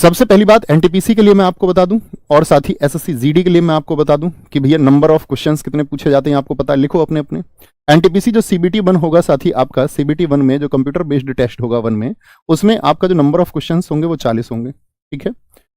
सबसे पहली बात एनटीपीसी के लिए मैं आपको बता दूं और साथ ही एसएससी जीडी के लिए मैं आपको बता दूं कि भैया नंबर ऑफ क्वेश्चंस कितने पूछे जाते हैं आपको पता है, लिखो अपने अपने। एनटीपीसी जो सीबीटी 1 होगा, साथ ही आपका सीबीटी 1 में जो कंप्यूटर बेस्ड टेस्ट होगा 1 में, उसमें आपका जो नंबर ऑफ क्वेश्चंस होंगे वो 40 होंगे। ठीक है,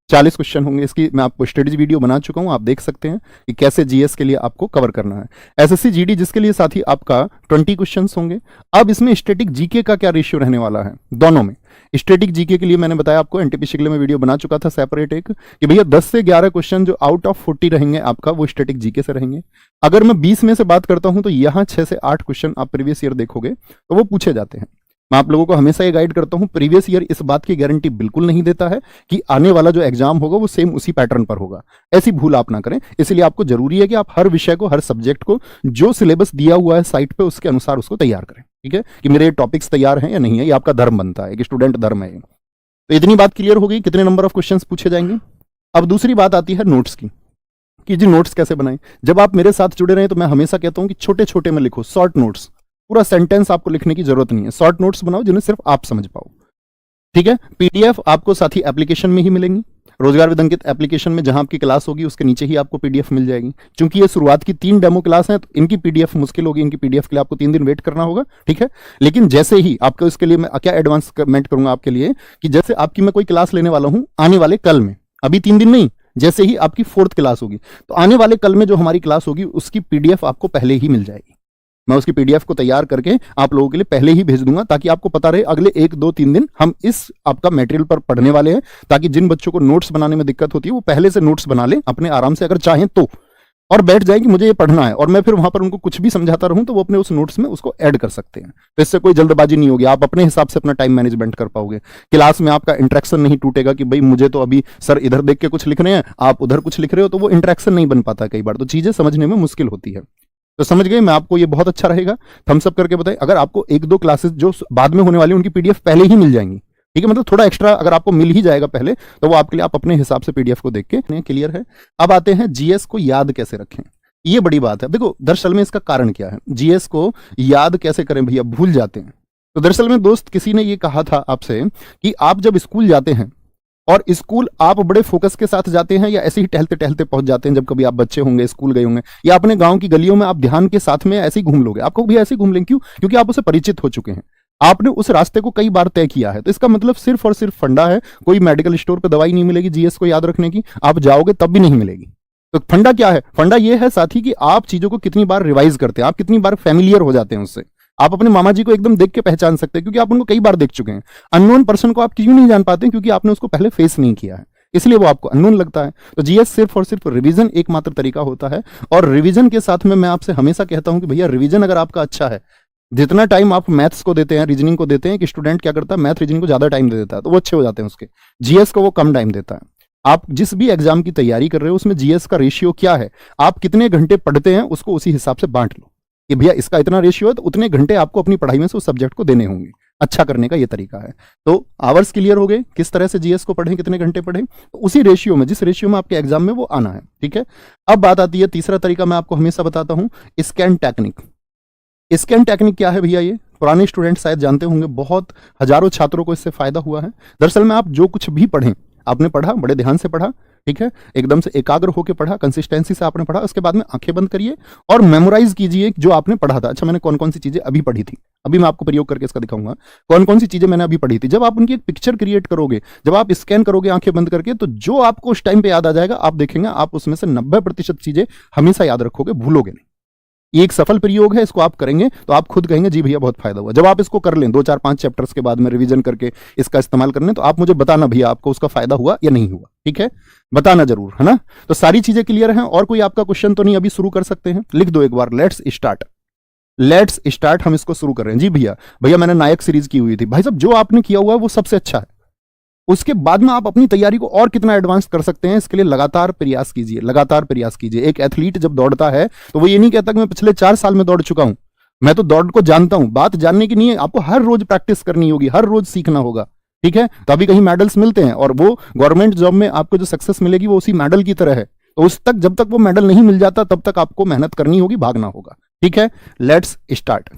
40 क्वेश्चन होंगे। इसकी मैं आपको स्ट्रेटेजी वीडियो बना चुका हूं, आप देख सकते हैं कि कैसे जीएस के लिए आपको कवर करना है। एसएससी जीडी जिसके लिए साथ ही आपका 20 क्वेश्चंस होंगे। अब इसमें स्टैटिक जीके का क्या रेशियो रहने वाला है दोनों में। स्टैटिक जीके के लिए मैंने बताया आपको, एनटीपीसी के लिए मैं वीडियो बना चुका था सेपरेट एक, कि भैया 10 से 11 क्वेश्चन जो आउट ऑफ 40 रहेंगे आपका वो स्टैटिक जीके से रहेंगे। अगर मैं 20 में से बात करता हूं तो यहां 6 से 8 क्वेश्चन आप प्रीवियस ईयर देखोगे तो वो पूछे जाते हैं। मैं आप लोगों को हमेशा ये गाइड करता हूं, प्रीवियस ईयर इस बात की गारंटी बिल्कुल नहीं देता है कि आने वाला जो एग्जाम होगा वो सेम उसी पैटर्न पर होगा। ऐसी भूल आप ना करें। इसलिए आपको जरूरी है कि आप हर विषय को, हर सब्जेक्ट को जो सिलेबस दिया हुआ है साइट पे उसके अनुसार उसको तैयार करें। ठीक है, कि मेरे टॉपिक्स तैयार हैं या नहीं है, ये आपका धर्म बनता है, एक स्टूडेंट धर्म है। तो इतनी बात क्लियर हो गई कितने नंबर ऑफ क्वेश्चंस पूछे जाएंगे। अब दूसरी बात आती है नोट्स की, कि जी नोट्स कैसे बनाएं। जब आप मेरे साथ जुड़े रहे तो मैं हमेशा कहता हूं कि छोटे छोटे में लिखो, शॉर्ट नोट्स। पूरा सेंटेंस आपको लिखने की जरूरत नहीं है, शॉर्ट नोट्स बनाओ जिन्हें सिर्फ आप समझ पाओ। ठीक है, पीडीएफ आपको साथ ही एप्लीकेशन में ही मिलेंगी। रोजगार विदंकित एप्लीकेशन में जहां आपकी क्लास होगी उसके नीचे ही आपको पीडीएफ मिल जाएगी। क्योंकि ये शुरुआत की 3 डेमो क्लास हैं तो इनकी पीडीएफ मुश्किल होगी, इनकी पीडीएफ के लिए आपको 3 दिन वेट करना होगा। ठीक है, लेकिन जैसे ही आपको इसके लिए मैं क्या एडवांसमेंट करूंगा आपके लिए, कि जैसे आपकी मैं कोई क्लास लेने वाला हूं आने वाले कल में, अभी 3 दिन नहीं, जैसे ही आपकी 4th क्लास होगी तो आने वाले कल में जो हमारी क्लास होगी उसकी पीडीएफ आपको पहले ही मिल जाएगी। मैं उसकी पीडीएफ को तैयार करके आप लोगों के लिए पहले ही भेज दूंगा, ताकि आपको पता रहे अगले 1, 2, 3 दिन हम इस आपका मटेरियल पर पढ़ने वाले हैं, ताकि जिन बच्चों को नोट्स बनाने में दिक्कत होती है वो पहले से नोट्स बना लें अपने आराम से, अगर चाहें तो, और बैठ जाए कि मुझे ये पढ़ना है, और मैं फिर वहां पर उनको कुछ भी समझाता रहूं तो वो अपने उस नोट्स में उसको ऐड कर सकते हैं। तो इससे कोई जल्दबाजी नहीं होगी, आप अपने हिसाब से अपना टाइम मैनेजमेंट कर पाओगे। क्लास में आपका इंटरेक्शन नहीं टूटेगा कि भाई मुझे तो अभी सर इधर देख के कुछ लिख रहे हैं, आप उधर कुछ लिख रहे हो, तो वो इंटरेक्शन नहीं बन पाता कई बार, तो चीजें समझने में मुश्किल होती है। तो समझ गए, मैं आपको ये बहुत अच्छा रहेगा, थम्स अप करके बताएं। अगर आपको 1-2 क्लासेस जो बाद में होने वाली उनकी पीडीएफ पहले ही मिल जाएंगी। ठीक है, मतलब थोड़ा एक्स्ट्रा अगर आपको मिल ही जाएगा पहले तो वो आपके लिए, आप अपने हिसाब से पीडीएफ को देख के क्लियर है। अब आते हैं जीएस को याद कैसे रखें। ये बड़ी बात है। देखो दरअसल में इसका कारण क्या है, जीएस को याद कैसे करें भैया, भूल जाते हैं। तो दरअसल में दोस्त किसी ने ये कहा था आपसे कि आप जब स्कूल जाते हैं और स्कूल आप बड़े फोकस के साथ जाते हैं या ऐसे ही टहलते टहलते पहुंच जाते हैं, जब कभी आप बच्चे होंगे स्कूल गए होंगे, या अपने गांव की गलियों में आप ध्यान के साथ में ऐसे ही घूम लोगे, आपको भी ऐसे ही घूम लेंगे। क्यों? क्योंकि आप उससे परिचित हो चुके हैं, आपने उस रास्ते को कई बार तय किया है। तो इसका मतलब सिर्फ और सिर्फ फंडा है, कोई मेडिकल स्टोर पर दवाई नहीं मिलेगी जीएस को याद रखने की, आप जाओगे तब भी नहीं मिलेगी। तो फंडा क्या है? फंडा ये है साथी कि आप चीजों को कितनी बार रिवाइज करते हैं, आप कितनी बार फैमिलियर हो जाते हैं उससे। आप अपने मामा जी को एकदम देख के पहचान सकते हैं क्योंकि आप उनको कई बार देख चुके हैं। अननोन पर्सन को आप क्यों नहीं जान पाते? क्योंकि आपने उसको पहले फेस नहीं किया है, इसलिए वो आपको अननोन लगता है। तो जीएस सिर्फ और सिर्फ रिवीजन एकमात्र तरीका होता है, और रिवीजन के साथ में मैं आपसे हमेशा कहता हूं कि भैया रिवीजन अगर आपका अच्छा है, जितना टाइम आप मैथ्स को देते हैं, रीजनिंग को देते हैं, कि स्टूडेंट क्या करता है मैथ रीजनिंग को ज्यादा टाइम दे देता है तो वो अच्छे हो जाते हैं उसके, जीएस को वो कम टाइम देता है। आप जिस भी एग्जाम की तैयारी कर रहे हो उसमें जीएस का रेशियो क्या है, आप कितने घंटे पढ़ते हैं उसको उसी हिसाब से बांट लो कि भैया इसका इतना रेशियो है तो उतने घंटे आपको अपनी पढ़ाई में से उस सब्जेक्ट को देने होंगे। अच्छा करने का ये तरीका है। तो आवर्स क्लियर हो गए, किस तरह से जीएस को पढ़ें, कितने घंटे पढ़ें, तो उसी रेशियो में, जिस रेशियो में आपके एग्जाम में वो आना है। ठीक है, अब बात आती है तीसरा तरीका, मैं आपको हमेशा बताता हूं, स्कैन टेक्निक। स्कैन टेक्निक क्या है भैया? ये पुराने स्टूडेंट शायद जानते होंगे, बहुत हजारों छात्रों को इससे फायदा हुआ है। दरअसल में आप जो कुछ भी पढ़ें, आपने पढ़ा, बड़े ध्यान से पढ़ा, ठीक है, एकदम से एकाग्र होकर पढ़ा, कंसिस्टेंसी से आपने पढ़ा, उसके बाद में आंखें बंद करिए और मेमोराइज कीजिए जो आपने पढ़ा था। अच्छा, मैंने कौन कौन सी चीजें अभी पढ़ी थी, अभी मैं आपको प्रयोग करके इसका दिखाऊंगा कौन कौन सी चीजें मैंने अभी पढ़ी थी। जब आप उनकी एक पिक्चर क्रिएट करोगे, जब आप स्कैन करोगे आंखें बंद करके, तो जो आपको उस टाइम पे याद आ जाएगा, आप देखेंगे आप उसमें से 90% चीजें हमेशा याद रखोगे, भूलोगे नहीं। ये एक सफल प्रयोग है, इसको आप करेंगे तो आप खुद कहेंगे जी भैया बहुत फायदा हुआ। जब आप इसको कर लें 2, 4, 5 चैप्टर्स के बाद में रिवीजन करके इसका इस्तेमाल करने, तो आप मुझे बताना भैया आपको उसका फायदा हुआ या नहीं हुआ। ठीक है, बताना जरूर, है ना। तो सारी चीजें क्लियर हैं, और कोई आपका क्वेश्चन तो नहीं? अभी शुरू कर सकते हैं, लिख दो एक बार, लेट्स स्टार्ट। लेट्स स्टार्ट, हम इसको शुरू कर रहे हैं। जी भैया मैंने नायक सीरीज की हुई थी। भाई साहब जो आपने किया हुआ है वो सबसे अच्छा है, उसके बाद में आप अपनी तैयारी को और कितना एडवांस कर सकते हैं, इसके लिए लगातार प्रयास कीजिए, लगातार प्रयास कीजिए। एक एथलीट जब दौड़ता है तो वो ये नहीं कहता कि मैं पिछले 4 साल में दौड़ चुका हूं, मैं तो दौड़ को जानता हूं। बात जानने की नहीं है, आपको हर रोज प्रैक्टिस करनी होगी, हर रोज सीखना होगा। ठीक है, तभी कहीं मेडल्स मिलते हैं, और वो गवर्नमेंट जॉब में आपको जो सक्सेस मिलेगी वो उसी मेडल की तरह है। तो उस तक, जब तक वो मेडल नहीं मिल जाता तब तक आपको मेहनत करनी होगी, भागना होगा। ठीक है, लेट्स स्टार्ट।